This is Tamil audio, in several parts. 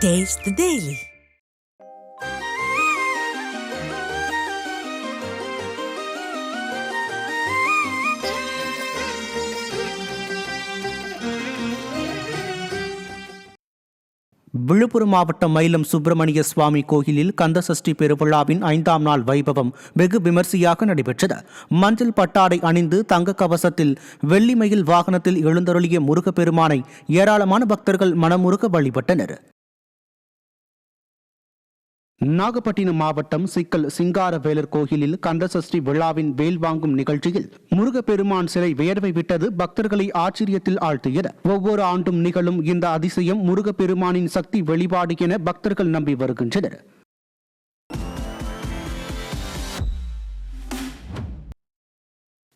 Taste the Daily. விழுப்புரம் மாவட்டம் மயிலம் சுப்பிரமணிய சுவாமி கோயிலில் கந்தசஷ்டி பெருவிழாவின் 5ஆம் நாள் வைபவம் வெகு விமர்சையாக நடைபெற்றது. மஞ்சள் பட்டாடை அணிந்து தங்க கவசத்தில் வெள்ளிமயில் வாகனத்தில் எழுந்தருளிய முருகப்பெருமானை ஏராளமான பக்தர்கள் மனமுருக வழிபட்டனர். நாகப்பட்டினம் மாவட்டம் சிக்கல் சிங்காரவேலர் கோயிலில் கந்தசஷ்டி விழாவின் வேல் வாங்கும் நிகழ்ச்சியில் முருகப்பெருமான் சிலை வியர்வை விட்டது பக்தர்களை ஆச்சரியத்தில் ஆழ்த்தியது. ஒவ்வொரு ஆண்டும் நிகழும் இந்த அதிசயம் முருகப்பெருமானின் சக்தி வெளிப்பாடு என பக்தர்கள் நம்பி வருகின்றனர்.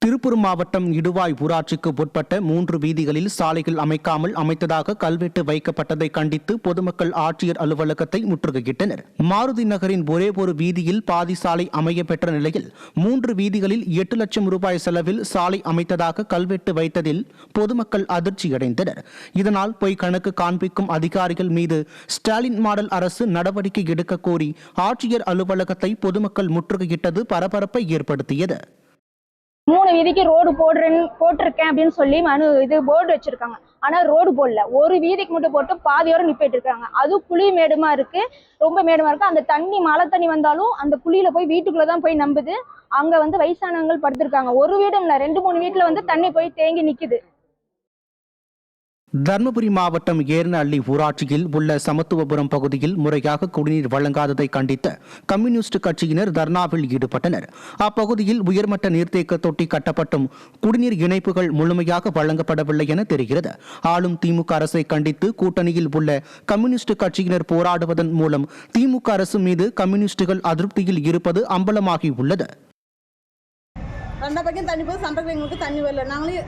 திருப்பூர் மாவட்டம் இடுவாய் ஊராட்சிக்கு உட்பட்ட 3 வீதிகளில் சாலைகள் அமைக்காமல் அமைத்ததாக கல்வெட்டு வைக்கப்பட்டதை கண்டித்து பொதுமக்கள் ஆட்சியர் அலுவலகத்தை முற்றுகையிட்டனர். மாருதி நகரின் ஒரே ஒரு வீதியில் பாதி சாலை அமைய பெற்ற நிலையில் 3 வீதிகளில் 8 லட்சம் ரூபாய் செலவில் சாலை அமைத்ததாக கல்வெட்டு வைத்ததில் பொதுமக்கள் அதிர்ச்சியடைந்தனர். இதனால் பொய் கணக்கு காண்பிக்கும் அதிகாரிகள் மீது ஸ்டாலின் மாடல் அரசு நடவடிக்கை எடுக்க கோரி ஆட்சியர் அலுவலகத்தை பொதுமக்கள் முற்றுகையிட்டது பரபரப்பை ஏற்படுத்தியது. 3 வீதிக்கு ரோடு போட்டிருக்கேன் அப்படின்னு சொல்லி போர்டு வச்சிருக்காங்க. ஆனா ரோடு போடல. ஒரு வீதிக்கு மட்டும் போட்டு பாதியோட நிப்பிட்டு இருக்காங்க. அது குழி மேடுமா இருக்கு, ரொம்ப மேடுமா இருக்கு. அந்த தண்ணி மழை தண்ணி வந்தாலும் அந்த குழியில போய் வீட்டுக்குள்ளதான் போய் நம்புது. அங்க வயசானவங்க படுத்திருக்காங்க. ஒரு வீடு இல்ல 2-3 வீட்டுல தண்ணி போய் தேங்கி நிக்குது. தர்மபுரி மாவட்டம் ஏர்னஅள்ளி ஊராட்சியில் உள்ள சமத்துவபுரம் பகுதியில் முறையாக குடிநீர் வழங்காததை கண்டித்து கம்யூனிஸ்ட் கட்சியினர் தர்ணாவில் ஈடுபட்டனர். அப்பகுதியில் உயர்மட்ட நீர்த்தேக்க தொட்டி கட்டப்பட்டும் குடிநீர் இணைப்புகள் முழுமையாக வழங்கப்படவில்லை என தெரிகிறது. ஆளும் திமுக அரசை கண்டித்து கூட்டணியில் உள்ள கம்யூனிஸ்ட் கட்சியினர் போராடுவதன் மூலம் திமுக அரசு மீது கம்யூனிஸ்டுகள் அதிருப்தியில் இருப்பது அம்பலமாகி உள்ளது. ரெண்டா பக்கம் தண்ணி போது சண்டை எங்களுக்கு தண்ணி வரல. நாங்களே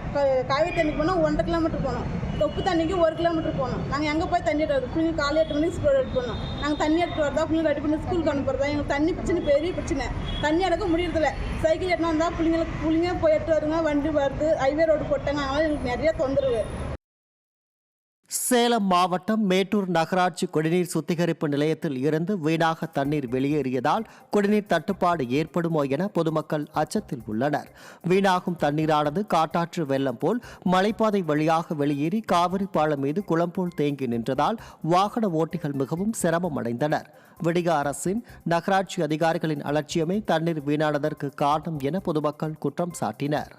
காவேரி தண்ணிக்கு போனோம் 1.5 கிலோமீட்டர் போனோம். தொப்பு தண்ணிக்கு 1 கிலோமீட்டர் போனோம். நாங்கள் எங்கே போய் தண்ணி எடுத்து பிள்ளைங்க காலை 8 மணிக்கு ஸ்கூல் எடுத்து போனோம். நாங்கள் தண்ணி எடுத்து வரதா பிள்ளைங்க ரெடி பண்ணி ஸ்கூலுக்கு அனுப்புறதா எங்களுக்கு தண்ணி பிரச்சனை பெரிய பிரச்சனை. தண்ணி எடுக்க முடியறதில்ல. சைக்கிள் எடுத்து வந்தால் பிள்ளைங்க போய் எடுத்து வருங்க, வண்டி வருது, ஹைவே ரோடு போட்டாங்க. அதனால எங்களுக்கு நிறைய தொந்தரவு. சேலம் மாவட்டம் மேட்டூர் நகராட்சி குடிநீர் சுத்திகரிப்பு நிலையத்தில் இருந்து வீணாக தண்ணீர் வெளியேறியதால் குடிநீர் தட்டுப்பாடு ஏற்படுமோ என பொதுமக்கள் அச்சத்தில் உள்ளனர். வீணாகும் தண்ணீரானது காட்டாற்று வெள்ளம் போல் மலைப்பாதை வழியாக வெளியேறி காவிரி பாலம் மீது குளம் போல் தேங்கி நின்றதால் வாகன ஓட்டிகள் மிகவும் சிரமம் அடைந்தனர். விடிய அரசின் நகராட்சி அதிகாரிகளின் அலட்சியமே தண்ணீர் வீணானதற்கு காரணம் என பொதுமக்கள் குற்றம் சாட்டினர்.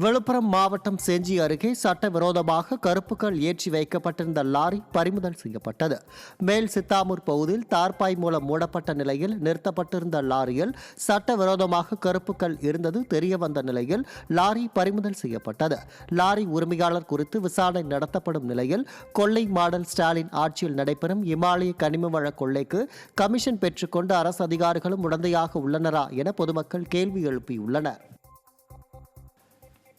விழுப்புரம் மாவட்டம் செஞ்சி அருகே சட்டவிரோதமாக கருப்புக்கள் ஏற்றி வைக்கப்பட்டிருந்த லாரி பறிமுதல் செய்யப்பட்டது. மேல் சித்தாமூர் பகுதியில் தார்பாய் மூலம் மூடப்பட்ட நிலையில் நிறுத்தப்பட்டிருந்த லாரியில் சட்டவிரோதமாக கருப்புக்கள் இருந்தது தெரியவந்த நிலையில் லாரி பறிமுதல் செய்யப்பட்டது. லாரி உரிமையாளர் குறித்து விசாரணை நடத்தப்படும் நிலையில் கொள்ளை மாடல் ஸ்டாலின் ஆட்சியில் நடைபெறும் இமாலய கனிம வள கொள்ளைக்கு கமிஷன் பெற்றுக்கொண்டு அரசு அதிகாரிகளும் உடந்தையாக உள்ளனரா என பொதுமக்கள் கேள்வி எழுப்பியுள்ளனர்.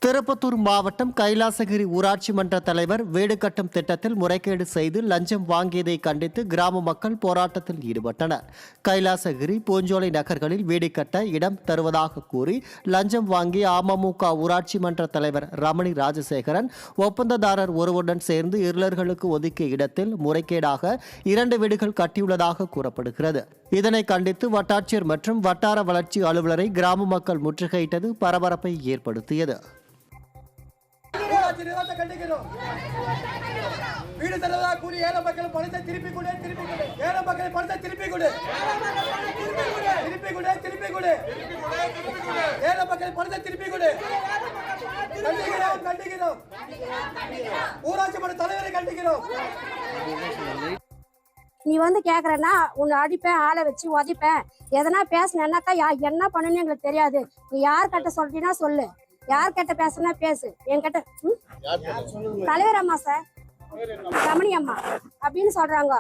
திருப்பத்தூர் மாவட்டம் கைலாசகிரி ஊராட்சி மன்ற தலைவர் வீடு கட்டும் திட்டத்தில் முறைகேடு செய்து லஞ்சம் வாங்கியதை கண்டித்து கிராம மக்கள் போராட்டத்தில் ஈடுபட்டனர். கைலாசகிரி பூஞ்சோலை நகர்களில் வீடு கட்ட இடம் தருவதாக கூறி லஞ்சம் வாங்கிய அமமுக ஊராட்சி மன்ற தலைவர் ரமணி ராஜசேகரன் ஒப்பந்ததாரர் ஒருவருடன் சேர்ந்து இருளர்களுக்கு ஒதுக்கிய இடத்தில் முறைகேடாக 2 வீடுகள் கட்டியுள்ளதாக கூறப்படுகிறது. இதனை கண்டித்து வட்டாட்சியர் மற்றும் வட்டார வளர்ச்சி அலுவலரை கிராம மக்கள் முற்றுகையிட்டது பரபரப்பை ஏற்படுத்தியது. வீடு தருவதா கூறி ஏழை மக்கள் பணத்தை திருப்பி கொடு, ஏழை மக்கள் பணத்தை திருப்பி கொடு, ஏழை மக்கள் பணத்தை திருப்பி கொடு. கண்டிக்கிறோம். ஊராட்சி மன்ற தலைவரை கண்டிக்கிறோம். நீ கேக்குறனா உன்னை அடிப்பேன், ஆளை வச்சு உதைப்பேன், எதனா பேசினாக்கா என்ன பண்ணணும்னு எங்களுக்கு தெரியாது. நீ யார் கிட்ட சொல்றீன்னா சொல்லு, யார் கிட்ட பேசுனா பேசு. என்கிட்ட தலைவர் அம்மா சார் ரமணி அம்மா அப்படின்னு சொல்றாங்க.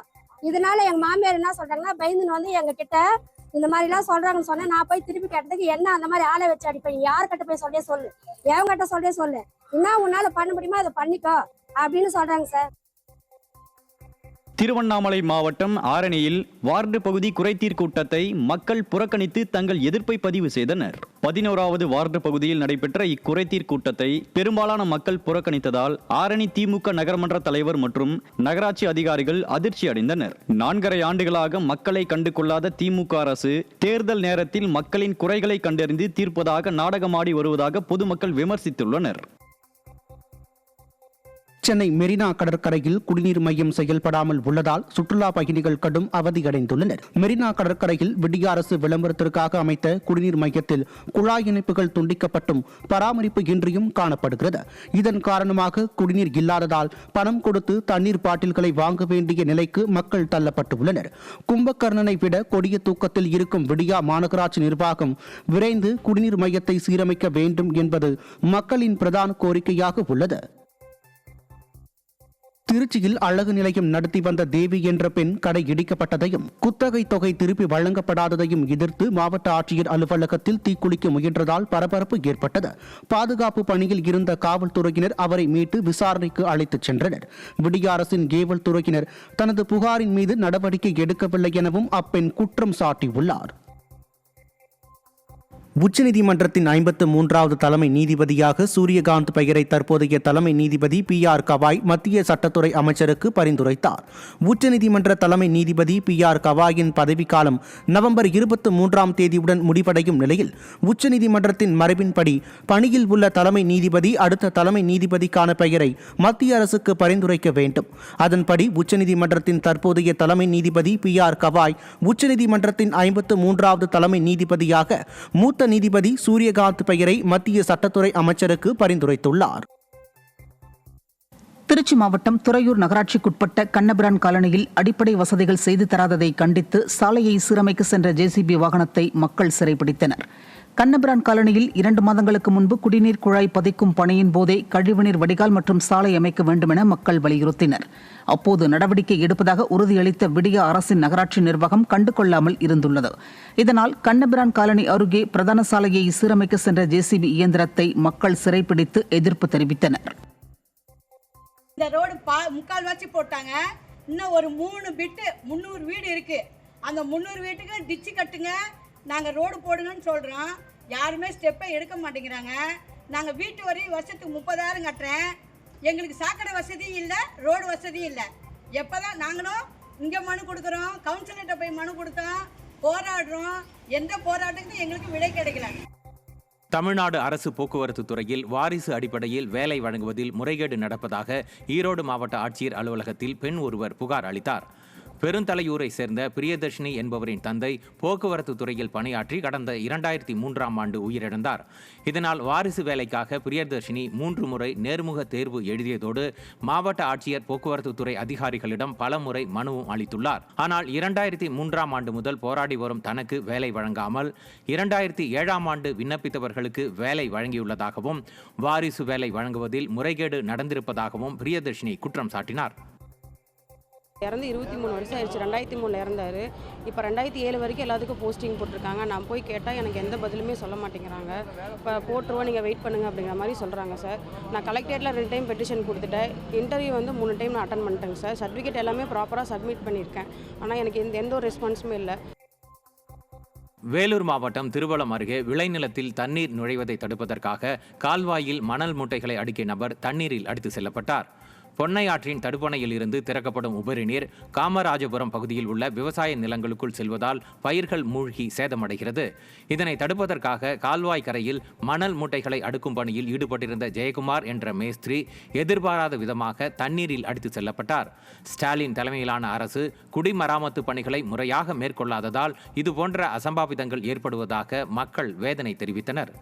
இதனால எங்க மாமியார் என்ன சொல்றாங்கன்னா பயந்துன்னு எங்க கிட்ட இந்த மாதிரி எல்லாம் சொல்றாங்கன்னு சொன்னா நான் போய் திருப்பி கேட்டதுக்கு என்ன அந்த மாதிரி ஆளை வச்சு அடிப்பேன், யார் கிட்ட போய் சொல்லியே சொல்லு, எவங்க கிட்ட சொல்லியே சொல்லு, என்ன உன்னால பண்ண முடியுமா அதை பண்ணிக்கோ அப்படின்னு சொல்றாங்க சார். திருவண்ணாமலை மாவட்டம் ஆரணியில் வார்டு பகுதி குறைதீர் கூட்டத்தை மக்கள் புறக்கணித்து தங்கள் எதிர்ப்பை பதிவு செய்தனர். 11வது வார்டு பகுதியில் நடைபெற்ற இக்குறைதீர் கூட்டத்தை பெரும்பாலான மக்கள் புறக்கணித்ததால் ஆரணி திமுக நகரமன்ற தலைவர் மற்றும் நகராட்சி அதிகாரிகள் அதிர்ச்சி அடைந்தனர். 4.5 ஆண்டுகளாக மக்களை கண்டு கொள்ளாத திமுக அரசு தேர்தல் நேரத்தில் மக்களின் குறைகளை கண்டறிந்து தீர்ப்பதாக நாடகமாடி வருவதாக பொதுமக்கள் விமர்சித்துள்ளனர். சென்னை மெரினா கடற்கரையில் குடிநீர் மையம் செயல்படாமல் உள்ளதால் சுற்றுலா பயணிகள் கடும் அவதியடைந்துள்ளனர். மெரினா கடற்கரையில் விடிய அரசு விளம்பரத்திற்காக அமைத்த குடிநீர் மையத்தில் குழாய் இணைப்புகள் துண்டிக்கப்பட்டும் பராமரிப்பு இன்றியும் காணப்படுகிறது. இதன் காரணமாக குடிநீர் இல்லாததால் பணம் கொடுத்து தண்ணீர் பாட்டில்களை வாங்க வேண்டிய நிலைக்கு மக்கள் தள்ளப்பட்டுள்ளனர். கும்பகர்ணனை விட கொடிய தூக்கத்தில் இருக்கும் விடியா மாநகராட்சி நிர்வாகம் விரைந்து குடிநீர் மையத்தை சீரமைக்க வேண்டும் என்பது மக்களின் பிரதான கோரிக்கையாக உள்ளது. திருச்சியில் அழகு நிலையம் நடத்தி வந்த தேவி என்ற பெண் கடை இடிக்கப்பட்டதையும் குத்தகை தொகை திருப்பி வழங்கப்படாததையும் எதிர்த்து மாவட்ட ஆட்சியர் அலுவலகத்தில் தீக்குளிக்க முயன்றதால் பரபரப்பு ஏற்பட்டது. பாதுகாப்பு பணியில் இருந்த காவல்துறையினர் அவரை மீட்டு விசாரணைக்கு அழைத்துச் சென்றனர். விடிய அரசின் கேவல் துறையினர் தனது புகாரின் மீது நடவடிக்கை எடுக்கவில்லை எனவும் அப்பெண் குற்றம் சாட்டியுள்ளார். உச்சநீதிமன்றத்தின் 53வது தலைமை நீதிபதியாக சூரியகாந்த் பெயரை தற்போதைய தலைமை நீதிபதி PR கவாய் மத்திய சட்டத்துறை அமைச்சருக்கு பரிந்துரைத்தார். உச்சநீதிமன்ற தலைமை நீதிபதி PR கவாயின் பதவிக்காலம் நவம்பர் 23ஆம் தேதியுடன் முடிவடையும் நிலையில் உச்சநீதிமன்றத்தின் மரபின்படி பணியில் உள்ள தலைமை நீதிபதி அடுத்த தலைமை நீதிபதிக்கான பெயரை மத்திய அரசுக்கு பரிந்துரைக்க வேண்டும். அதன்படி உச்சநீதிமன்றத்தின் தற்போதைய தலைமை நீதிபதி PR கவாய் உச்சநீதிமன்றத்தின் 53வது தலைமை நீதிபதியாக மூத்த நீதிபதி சூரியகாந்த் பெயரை மத்திய சட்டத்துறை அமைச்சருக்கு பரிந்துரைத்துள்ளார். திருச்சி மாவட்டம் துறையூர் நகராட்சிக்குட்பட்ட கண்ணபிரான் காலனியில் அடிப்படை வசதிகள் செய்து தராததை கண்டித்து சாலையை சீரமைக்க சென்ற JCB வாகனத்தை மக்கள் சிறைப்பிடித்தனர். கண்ணபிரான் காலனியில் 2 மாதங்களுக்கு முன்பு குடிநீர் குழாய் பதிக்கும் பணியின் போதே கழிவுநீர் வடிகால் மற்றும் சாலை அமைக்க வேண்டும் என மக்கள் வலியுறுத்தினர். அப்போது நடவடிக்கை எடுப்பதாக உறுதியளித்த விடிய அரசின் நகராட்சி நிர்வாகம் கண்டுகொள்ளாமல் இருந்துள்ளது. இதனால் கண்ணபிரான் காலனி அருகே பிரதான சாலையை சீரமைக்க சென்ற JCB இயந்திரத்தை மக்கள் சிறைப்பிடித்து எதிர்ப்பு தெரிவித்தனர். இந்த ரோடு முக்கால்வாசி போட்டாங்க. இன்னும் ஒரு 3 பிட்டு 300 வீடு இருக்கு. அந்த 300 வீட்டுக்கு டிச்சு கட்டுங்க, நாங்கள் ரோடு போடுங்கன்னு சொல்கிறோம். யாருமே ஸ்டெப்பை எடுக்க மாட்டேங்கிறாங்க. நாங்கள் வீட்டு வரி வருஷத்துக்கு 30,000 கட்டுறேன். எங்களுக்கு சாக்கடை வசதி இல்லை, ரோடு வசதி இல்லை. எப்போ தான் நாங்களும் இங்கே மனு கொடுக்குறோம், கவுன்சிலர்கிட்ட போய் மனு கொடுத்தோம், போராடுறோம். எந்த போராட்டத்துக்கும் எங்களுக்கு விடை கிடைக்கல. தமிழ்நாடு அரசு போக்குவரத்து துறையில் வாரிசு அடிப்படையில் வேலை வழங்குவதில் முறைகேடு நடப்பதாக ஈரோடு மாவட்ட ஆட்சியர் அலுவலகத்தில் பெண் ஒருவர் புகார் அளித்தார். பெருந்தலையூரை சேர்ந்த பிரியதர்ஷினி என்பவரின் தந்தை போக்குவரத்து துறையில் பணியாற்றி கடந்த 2003ஆம் ஆண்டு உயிரிழந்தார். இதனால் வாரிசு வேலைக்காக பிரியதர்ஷினி 3 முறை நேர்முக தேர்வு எழுதியதோடு மாவட்ட ஆட்சியர் போக்குவரத்து துறை அதிகாரிகளிடம் பல முறை மனுவும் அளித்துள்ளார். ஆனால் 2003ஆம் ஆண்டு முதல் போராடி வரும் தனக்கு வேலை வழங்காமல் 2007ஆம் ஆண்டு விண்ணப்பித்தவர்களுக்கு வேலை வழங்கியுள்ளதாகவும் வாரிசு வேலை வழங்குவதில் முறைகேடு நடந்திருப்பதாகவும் பிரியதர்ஷினி குற்றம் சாட்டினார். இறந்து 23 வருஷம் ஆயிடுச்சு. 2003 இறந்தார். இப்போ 2007 வரைக்கும் எல்லாத்துக்கும் போஸ்டிங் போட்டிருக்காங்க. நான் போய் கேட்டால் எனக்கு எந்த பதிலுமே சொல்ல மாட்டேங்கிறாங்க. இப்போ போட்டுருவோம், நீங்கள் வெயிட் பண்ணுங்க அப்படிங்கிற மாதிரி சொல்கிறாங்க சார். நான் கலெக்டரேட்டில் 2 டைம் பெட்டிஷன் கொடுத்துட்டேன். இன்டர்வியூ 3 டைம் நான் அட்டன் பண்ணிட்டேங்க சார். சர்டிஃபிகேட் எல்லாமே ப்ராப்பராக சப்மிட் பண்ணியிருக்கேன். ஆனால் எனக்கு எந்த ஒரு ரெஸ்பான்ஸுமே இல்லை. வேலூர் மாவட்டம் திருவலம் அருகே விளைநிலத்தில் தண்ணீர் நுழைவதை தடுப்பதற்காக கால்வாயில் மணல் மூட்டைகளை அடுக்கிய நபர் தண்ணீரில் அடித்து செல்லப்பட்டார். பொன்னை ஆற்றின் தடுப்பணையில் இருந்து திறக்கப்படும் உபரி நீர் காமராஜபுரம் பகுதியில் உள்ள விவசாய நிலங்களுக்குள் செல்வதால் பயிர்கள் மூழ்கி சேதமடைகிறது. இதனை தடுப்பதற்காக கால்வாய் கரையில் மணல் மூட்டைகளை அடுக்கும் பணியில் ஈடுபட்டிருந்த ஜெயக்குமார் என்ற மேஸ்திரி எதிர்பாராத விதமாக தண்ணீரில் அடித்து செல்லப்பட்டார். ஸ்டாலின் தலைமையிலான அரசு குடிமராமத்து பணிகளை முறையாக மேற்கொள்ளாததால் இதுபோன்ற அசம்பாவிதங்கள் ஏற்படுவதாக மக்கள் வேதனை தெரிவித்தனர்.